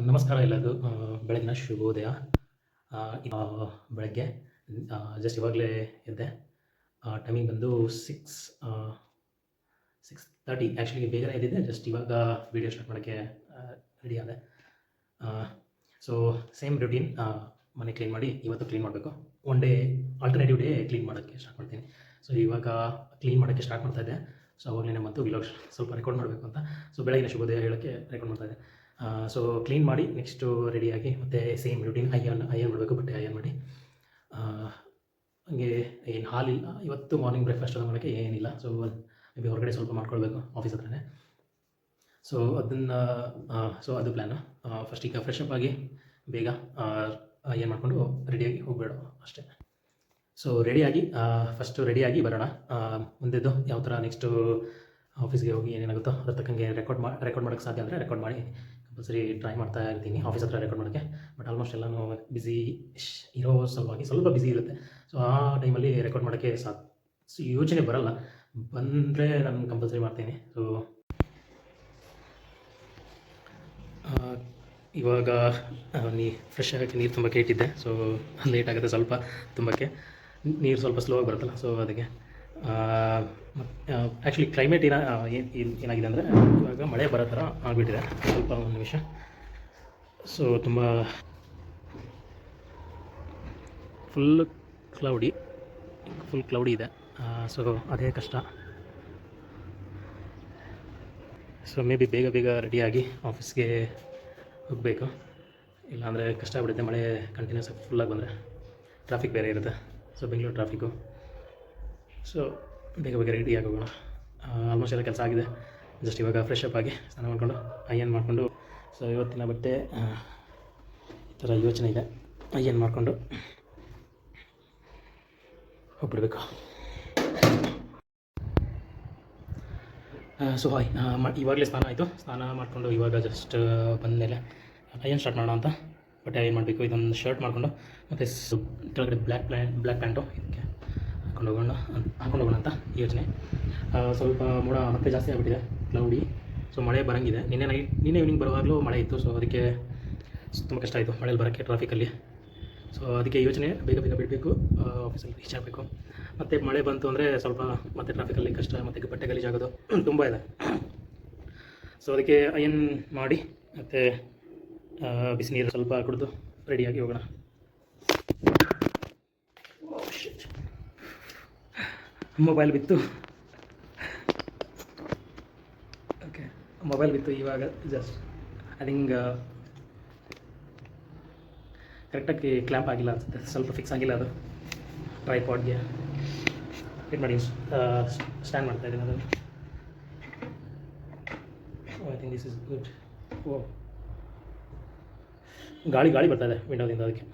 ನಮಸ್ಕಾರ ಎಲ್ಲರಿಗೂ. ಬೆಳಗಿನ ಶುಭೋದಯ. ಬೆಳಗ್ಗೆ ಜಸ್ಟ್ ಇವಾಗಲೇ ಎದ್ದೆ. ಟೈಮಿಂಗ್ ಬಂದು 6:30. ಆ್ಯಕ್ಚುಲಿ ಬೇಗನೆ ಎದ್ದಿದ್ದೆ. ಜಸ್ಟ್ ಇವಾಗ ವೀಡಿಯೋ ಸ್ಟಾರ್ಟ್ ಮಾಡೋಕ್ಕೆ ರೆಡಿ ಆದೆ. So same routine. ಮನೆ ಕ್ಲೀನ್ ಮಾಡಿ ಇವತ್ತು ಕ್ಲೀನ್ ಮಾಡಬೇಕು. One day alternative day clean ಮಾಡೋಕ್ಕೆ ಸ್ಟಾರ್ಟ್ ಮಾಡ್ತೀನಿ. ಸೊ ಇವಾಗ ಕ್ಲೀನ್ ಮಾಡೋಕ್ಕೆ ಸ್ಟಾರ್ಟ್ ಮಾಡ್ತಾಯಿದ್ದೆ. ಸೊ ಅವಾಗಲೇ ಮತ್ತು ವಿಲಾಗ್ ಸ್ವಲ್ಪ ರೆಕಾರ್ಡ್ ಮಾಡಬೇಕು ಅಂತ. ಸೊ ಬೆಳಗಿನ ಶುಭೋದಯ ಹೇಳೋಕ್ಕೆ ರೆಕಾರ್ಡ್ ಮಾಡ್ತಾಯಿದ್ದೆ. ಸೊ ಕ್ಲೀನ್ ಮಾಡಿ ನೆಕ್ಸ್ಟು ರೆಡಿಯಾಗಿ ಮತ್ತು ಸೇಮ್ ರುಟೀನ್ ಅಯ್ಯನ್ ಮಾಡಬೇಕು. ಬಟ್ಟೆ ಅಯ್ಯನ್ ಮಾಡಿ ಹಂಗೆ ಏನು ಹಾಲಿಲ್ಲ ಇವತ್ತು. ಮಾರ್ನಿಂಗ್ ಬ್ರೇಕ್ಫಾಸ್ಟ್ ಎಲ್ಲ ಮಾಡೋಕ್ಕೆ ಏನಿಲ್ಲ. ಸೊ ಮೇ ಬಿ ಹೊರಗಡೆ ಸ್ವಲ್ಪ ಮಾಡ್ಕೊಳ್ಬೇಕು ಆಫೀಸ್ ಹತ್ರನೇ. ಸೊ ಅದು ಪ್ಲ್ಯಾನು. ಫಸ್ಟ್ ಈಗ ಫ್ರೆಶ್ ಅಪ್ ಆಗಿ ಬೇಗ ಏನು ಮಾಡಿಕೊಂಡು ರೆಡಿಯಾಗಿ ಹೋಗಬೇಡ ಅಷ್ಟೇ. ಸೊ ಫಸ್ಟು ರೆಡಿಯಾಗಿ ಬರೋಣ. ಮುಂದೆದ್ದು ಯಾವ ಥರ ನೆಕ್ಸ್ಟು ಆಫೀಸ್ಗೆ ಹೋಗಿ ಏನೇನಾಗುತ್ತೋ ಅದ್ರ ತಕ್ಕಂಗೆ ರೆಕಾರ್ಡ್ ಮಾಡೋಕ್ಕೆ ಸಾಧ್ಯ ಅಂದರೆ ರೆಕಾರ್ಡ್ ಮಾಡಿ ಕಂಪಲ್ಸರಿ ಟ್ರೈ ಮಾಡ್ತಾ ಇರ್ತೀನಿ ಆಫೀಸ್ ಹತ್ರ ರೆಕಾರ್ಡ್ ಮಾಡೋಕ್ಕೆ. ಬಟ್ ಆಲ್ಮೋಸ್ಟ್ ಎಲ್ಲನೂ ಬ್ಯುಸಿ ಇರೋ ಸಲುವಾಗಿ ಸ್ವಲ್ಪ ಬ್ಯುಸಿ ಇರುತ್ತೆ. ಸೊ ಆ ಟೈಮಲ್ಲಿ ರೆಕಾರ್ಡ್ ಮಾಡೋಕ್ಕೆ ಯೋಚನೆ ಬರಲ್ಲ. ಬಂದರೆ ನಾನು ಕಂಪಲ್ಸರಿ ಮಾಡ್ತೀನಿ. ಸೊ ಇವಾಗ ಫ್ರೆಶ್ ಆಗೋಕ್ಕೆ ನೀರು ತುಂಬಕ್ಕೆ ಇಟ್ಟಿದ್ದೆ. ಸೊ ಲೇಟ್ ಆಗುತ್ತೆ ಸ್ವಲ್ಪ ತುಂಬಕ್ಕೆ. ನೀರು ಸ್ವಲ್ಪ ಸ್ಲೋ ಆಗಿ ಬರುತ್ತಲ್ಲ, ಸೊ ಅದಕ್ಕೆ. ಆ್ಯಕ್ಚುಲಿ ಕ್ಲೈಮೇಟ್ ಏನಾಗಿದೆ ಅಂದರೆ ಇವಾಗ ಮಳೆ ಬರೋ ಥರ ಆಗಿಬಿಟ್ಟಿದೆ. ಸ್ವಲ್ಪ ಒಂದು ನಿಮಿಷ. ಸೊ ತುಂಬ ಫುಲ್ ಕ್ಲೌಡಿ ಇದೆ. ಸೊ ಅದೇ ಕಷ್ಟ. ಸೊ ಮೇ ಬಿ ಬೇಗ ರೆಡಿಯಾಗಿ ಆಫೀಸ್ಗೆ ಹೋಗಬೇಕು. ಇಲ್ಲಾಂದರೆ ಕಷ್ಟ ಆಗ್ಬಿಡುತ್ತೆ. ಮಳೆ ಕಂಟಿನ್ಯೂಸ್ ಆಗಿ ಫುಲ್ಲಾಗಿ ಬಂದರೆ ಟ್ರಾಫಿಕ್ ಬೇರೆ ಇರುತ್ತೆ. So Bengaluru traffic. ಸೊ ಬೇಗ ರೆಡಿಯಾಗಿ ಹೋಗೋಣ. ಆಲ್ಮೋಸ್ಟ್ ಎಲ್ಲ ಕೆಲಸ ಆಗಿದೆ. ಜಸ್ಟ್ ಇವಾಗ ಫ್ರೆಶ್ ಅಪ್ ಆಗಿ ಸ್ನಾನ ಮಾಡಿಕೊಂಡು ಅಯ್ಯನ್ ಮಾಡಿಕೊಂಡು, ಸೊ ಇವತ್ತಿನ ಬಟ್ಟೆ ಈ ಥರ ಯೋಚನೆ ಇದೆ. ಅಯ್ಯನ್ ಮಾಡಿಕೊಂಡು ಹೋಗ್ಬಿಡ್ಬೇಕು. ಸೊ ಇವಾಗಲೇ ಸ್ನಾನ ಆಯಿತು. ಸ್ನಾನ ಮಾಡಿಕೊಂಡು ಇವಾಗ ಜಸ್ಟ್ ಬಂದಮೇಲೆ ಅಯ್ಯನ್ ಸ್ಟಾರ್ಟ್ ಮಾಡೋಣ ಅಂತ ಬಟ್ಟೆ ಅಯ್ಯನ್ ಮಾಡಬೇಕು. ಇದೊಂದು ಶರ್ಟ್ ಮಾಡಿಕೊಂಡು ಮತ್ತು ಕೆಳಗಡೆ ಬ್ಲ್ಯಾಕ್ ಪ್ಯಾಂಟು ಇದಕ್ಕೆ ಹಾಕೊಂಡು ಹೋಗೋಣ ಅಂತ ಯೋಚನೆ. ಸ್ವಲ್ಪ ಮೋಡ ಮತ್ತೆ ಜಾಸ್ತಿ ಆಗಿಬಿಟ್ಟಿದೆ, ಕ್ಲೌಡಿ. ಸೊ ಮಳೆ ಬರೋಂಗಿದೆ. ನಿನ್ನೆ ಈವ್ನಿಂಗ್ ಬರುವಾಗಲೂ ಮಳೆ ಇತ್ತು. ಸೊ ಅದಕ್ಕೆ ತುಂಬ ಕಷ್ಟ ಆಯಿತು ಮಳೆಯಲ್ಲಿ ಬರೋಕ್ಕೆ ಟ್ರಾಫಿಕಲ್ಲಿ. ಸೊ ಅದಕ್ಕೆ ಯೋಚನೆ ಬೇಗ ಬಿಡಬೇಕು, ಆಫೀಸಲ್ಲಿ ರೀಚ್ ಆಗಬೇಕು. ಮತ್ತು ಮಳೆ ಬಂತು ಅಂದರೆ ಸ್ವಲ್ಪ ಮತ್ತೆ ಟ್ರಾಫಿಕಲ್ಲಿ ಕಷ್ಟ, ಮತ್ತು ಬಟ್ಟೆ ಗಲೀಜಾಗೋದು ತುಂಬ ಇದೆ. ಸೊ ಅದಕ್ಕೆ ಅಯ್ಯನ್ ಮಾಡಿ ಮತ್ತು ಬಿಸಿ ನೀರು ಸ್ವಲ್ಪ ಕುಡಿದು ರೆಡಿಯಾಗಿ ಹೋಗೋಣ. ಮೊಬೈಲ್ ಬಿತ್ತು. ಓಕೆ, ಮೊಬೈಲ್ ಬಿತ್ತು ಇವಾಗ ಜಸ್ಟ್. ಐ ಥಿಂಕ್ ಕರೆಕ್ಟಾಗಿ ಕ್ಲ್ಯಾಂಪ್ ಆಗಿಲ್ಲ ಅನಿಸುತ್ತೆ. ಸ್ವಲ್ಪ ಫಿಕ್ಸ್ ಆಗಿಲ್ಲ ಅದು ಟ್ರೈಪಾಡ್ಗೆ. ವೇಟ್ ಮಾಡಿ, ಸ್ಟ್ಯಾಂಡ್ ಮಾಡ್ತಾ ಇದ್ದೀನಿ ಅದನ್ನು. I think this is good. ಓ, ಗಾಳಿ ಬರ್ತಾ ಇದೆ ವಿಂಡೋದಿಂದ, ಅದಕ್ಕೆ.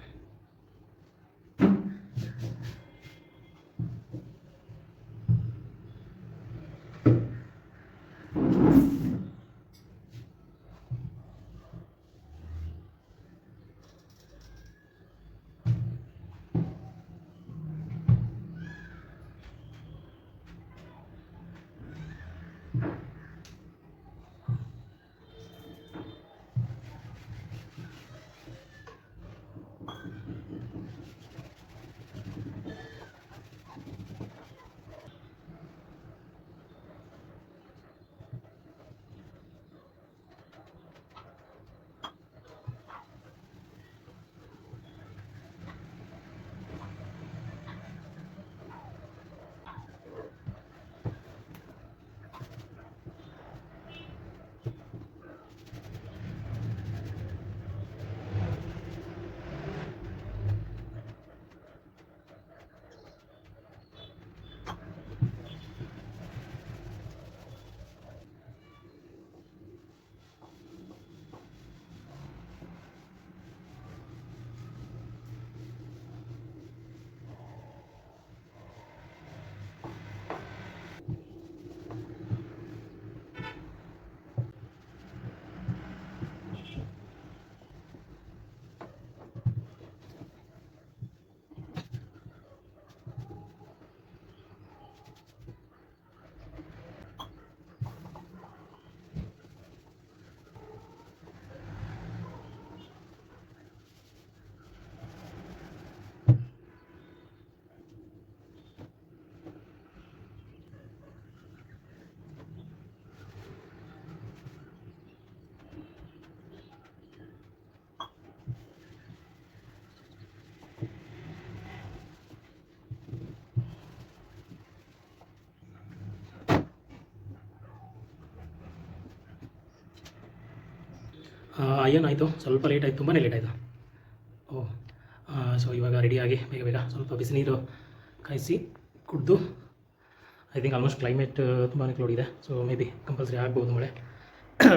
ಅಯ್ಯನ್ ಆಯಿತು, ಸ್ವಲ್ಪ ಲೇಟ್ ಆಯಿತು, ತುಂಬಾ ಲೇಟ್ ಆಯಿತು. ಓಹ್, ಸೊ ಇವಾಗ ರೆಡಿಯಾಗಿ ಬೇಗ ಬೇಗ ಸ್ವಲ್ಪ ಬಿಸಿ ನೀರು ಕಾಯಿಸಿ ಕುಡಿದು, ಐ ಥಿಂಕ್ ಆಲ್ಮೋಸ್ಟ್ ಕ್ಲೈಮೇಟ್ ತುಂಬಾ ಕ್ಲೌಡ್ ಇದೆ, ಸೊ ಮೇ ಬಿ ಕಂಪಲ್ಸರಿ ಆಗ್ಬೋದು ಮಳೆ.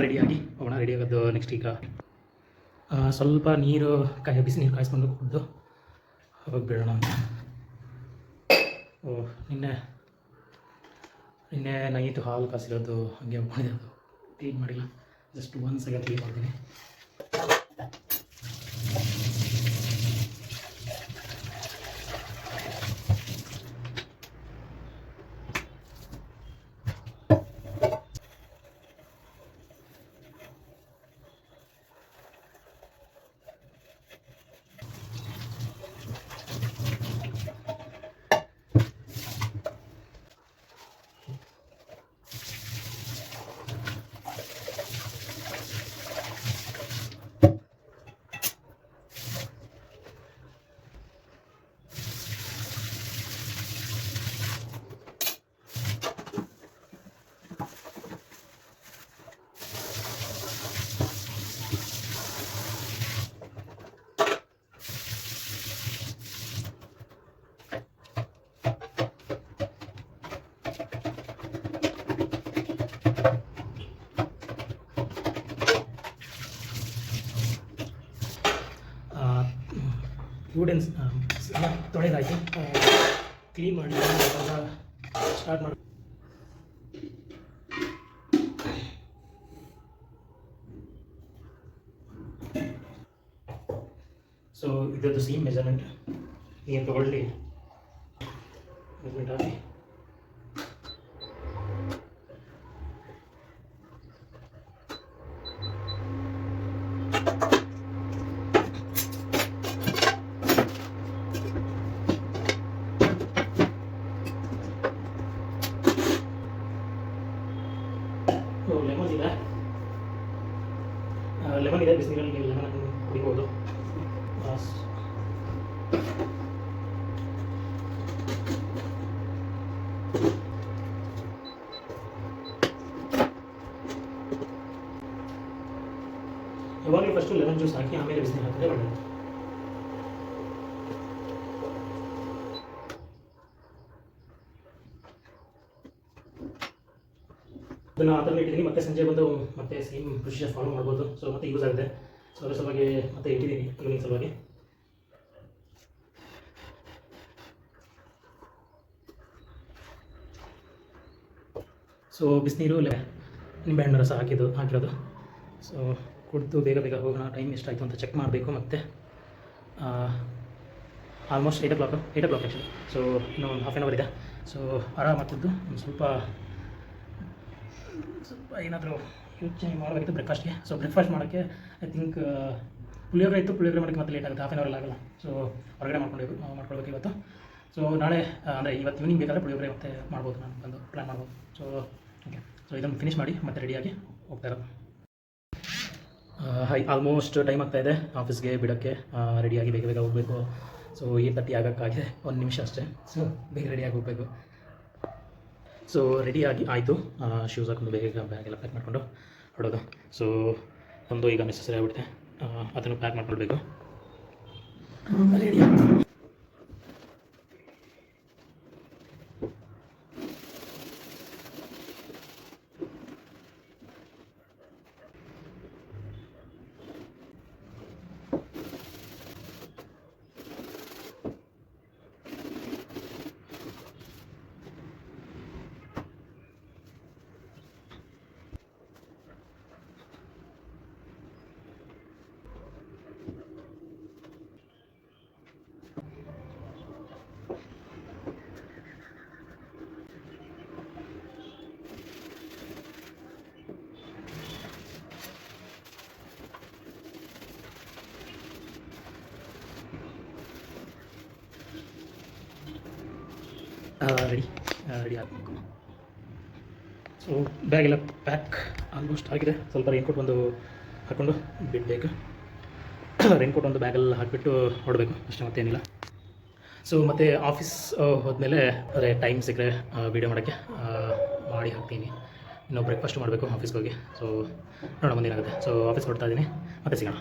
ರೆಡಿಯಾಗಿ ಹೋಗೋಣ. ರೆಡಿ ಆಗೋದು ನೆಕ್ಸ್ಟ್ ಈಗ ಸ್ವಲ್ಪ ನೀರು ಬಿಸಿ ನೀರು ಕಾಯಿಸ್ಕೊಂಡು ಕುಡಿದು ಹೋಗಿಬಿಡೋಣ ಅಂತ. ಓಹ್, ನಿನ್ನೆ ನೈಟು ಹಾಲು ಕಾಸಿರೋದು ಹಾಗೆ ಮಾಡಿದೆ, ಅದು ಕ್ಲೀನ್ ಮಾಡಿಲ್ಲ. ಜಸ್ಟ್ ಒಂದ್ಸಲ ಕ್ಲೀನ್ ಮಾಡ್ತೀನಿ. ವುಡೆನ್ಸ್ ಎಲ್ಲ ತೊಳೆದಾಯಿತು, ಕ್ಲೀನ್ ಮಾಡಿ ಸ್ಟಾರ್ಟ್ ಮಾಡಿ. ಸೊ ಇದರದ್ದು ಸೇಮ್ ಮೆಜರ್ಮೆಂಟ್ ಏನು ತೊಗೊಳ್ಳಿ, ಮೆಜರ್ಮೆಂಟ್ ಹಾಕಿ ಲೆಮನ್ ಇದೆ, ಬಿಸಿನೀರಲ್ಲಿ ಲೆಮನ್ ಕುಡಿಬೋದು. ಯಾವಾಗಲೂ ಫಸ್ಟು ಲೆಮನ್ ಜ್ಯೂಸ್ ಹಾಕಿ ಆಮೇಲೆ ಬಿಸಿನೀರು ಹಾಕಿದ್ರೆ ಒಳ್ಳೆಯದು. ಅದನ್ನು ಆ ಥರ ಇಟ್ಟಿದ್ದೀನಿ, ಮತ್ತೆ ಸಂಜೆ ಬಂದು ಮತ್ತೆ ಸೇಮ್ ಪ್ರೊಸೀಜರ್ ಫಾಲೋ ಮಾಡ್ಬೋದು. ಸೊ ಮತ್ತೆ ಯೂಸ್ ಆಗಿದೆ, ಸೊ ಅದ್ರ ಸಲುವಾಗಿ ಮತ್ತೆ ಇಟ್ಟಿದ್ದೀನಿ ಈವ್ನಿಂಗ್ ಸಲುವಾಗಿ. ಸೊ ಬಿಸಿನೀರು ನಿಂಬೆಹಣ್ಣು ರಸ ಹಾಕಿರೋದು. ಸೊ ಕುಡಿದು ಬೇಗ ಬೇಗ ಹೋಗೋಣ. ಟೈಮ್ ಎಷ್ಟಾಯಿತು ಅಂತ ಚೆಕ್ ಮಾಡಬೇಕು. ಮತ್ತು ಆಲ್ಮೋಸ್ಟ್ 8 o'clock ಆ್ಯಕ್ಚುಲಿ. ಸೊ ಇನ್ನೂ ಒಂದು ಹಾಫ್ ಆನ್ ಅವರ್ ಇದೆ. ಸೊ ಆರಾಮಾಗಿ ಕುಡಿದು ಒಂದು ಸ್ವಲ್ಪ ಏನಾದರೂ ಯೋಚನೆ ಮಾಡಬೇಕಿತ್ತು ಬ್ರೇಕ್ಫಾಸ್ಟ್ಗೆ. ಸೊ ಬ್ರೇಕ್ಫಾಸ್ಟ್ ಮಾಡೋಕ್ಕೆ ಐ ಥಿಂಕ್ ಪುಳಿಯೋಗರೆ ಇತ್ತು. ಪುಳಿಯೋಗರೆ ಮಾಡೋಕ್ಕೆ ಮತ್ತೆ ಲೇಟ್ ಆಗುತ್ತೆ, ಹಾಫ್ ಆನ್ ಅವರ್ ಆಗಲ್ಲ. ಸೊ ಹೊರಗಡೆ ಮಾಡ್ಕೊಳ್ಬೇಕು ಇವತ್ತು. ಸೊ ನಾಳೆ ಅಂದರೆ ಇವತ್ತು ಈವ್ನಿಂಗ್ ಬೇಕಾದರೆ ಪುಳಿಯೋಗರೆ ಮತ್ತೆ ಮಾಡ್ಬೋದು, ನಾನು ಬಂದು ಪ್ಲ್ಯಾನ್ ಮಾಡ್ಬೋದು. ಸೊ ಓಕೆ, ಸೊ ಇದನ್ನು ಫಿನಿಷ್ ಮಾಡಿ ಮತ್ತೆ ರೆಡಿಯಾಗಿ ಹೋಗ್ತಾ ಇರೋದು. ಆಲ್ಮೋಸ್ಟ್ ಟೈಮ್ ಆಗ್ತಾಯಿದೆ ಆಫೀಸ್ಗೆ ಬಿಡೋಕ್ಕೆ. ರೆಡಿಯಾಗಿ ಬೇಗ ಬೇಗ ಹೋಗಬೇಕು. ಸೊ 8:30 ಆಗೋಕ್ಕಾಗಿದೆ, 1 ನಿಮಿಷ ಅಷ್ಟೇ. ಸೊ ಬೇಗ ರೆಡಿಯಾಗಿ ಹೋಗಬೇಕು. ಸೊ ರೆಡಿಯಾಗಿ ಆಯಿತು, ಶೂಸ್ ಹಾಕೊಂಡು ಬೇಗ ಬ್ಯಾಗೆಲ್ಲ ಪ್ಯಾಕ್ ಮಾಡಿಕೊಂಡು ಹೊಡೋದು. ಸೊ ಒಂದು ಈಗ ನೆಸೆಸರಿ ಆಗಿಬಿಡುತ್ತೆ, ಅದನ್ನು ಪ್ಯಾಕ್ ಮಾಡ್ಕೊಳ್ಬೇಕು. ರೆಡಿ ಆಗಬೇಕು. ಸೊ ಬ್ಯಾಗೆಲ್ಲ ಪ್ಯಾಕ್ ಆಲ್ಮೋಸ್ಟ್ ಆಗಿದೆ. ಸ್ವಲ್ಪ ರೈನ್ಕೋಟ್ ಒಂದು ಹಾಕ್ಕೊಂಡು ಬಿಡಬೇಕು. ರೈನ್ಕೋಟ್ ಒಂದು ಬ್ಯಾಗಲ್ಲಿ ಹಾಕಿಬಿಟ್ಟು ಹೊಡಬೇಕು ಅಷ್ಟೇ, ಮತ್ತೇನಿಲ್ಲ. ಸೊ ಮತ್ತು ಆಫೀಸ್ ಹೋದ್ಮೇಲೆ ಅದೇ ಟೈಮ್ ಸಿಕ್ಕರೆ ವೀಡಿಯೋ ಮಾಡೋಕ್ಕೆ ಮಾಡಿ ಹಾಕ್ತೀನಿ. ಇನ್ನು ಬ್ರೇಕ್ಫಾಸ್ಟ್ ಮಾಡಬೇಕು ಆಫೀಸ್ಗೆ ಹೋಗಿ. ಸೊ ನೋಡೋಣ ಮುಂದೇನಾಗುತ್ತೆ. ಸೊ ಆಫೀಸ್ಗೆ ಹೊರಡ್ತಾ ಇದ್ದೀನಿ, ಮತ್ತೆ ಸಿಗೋಣ.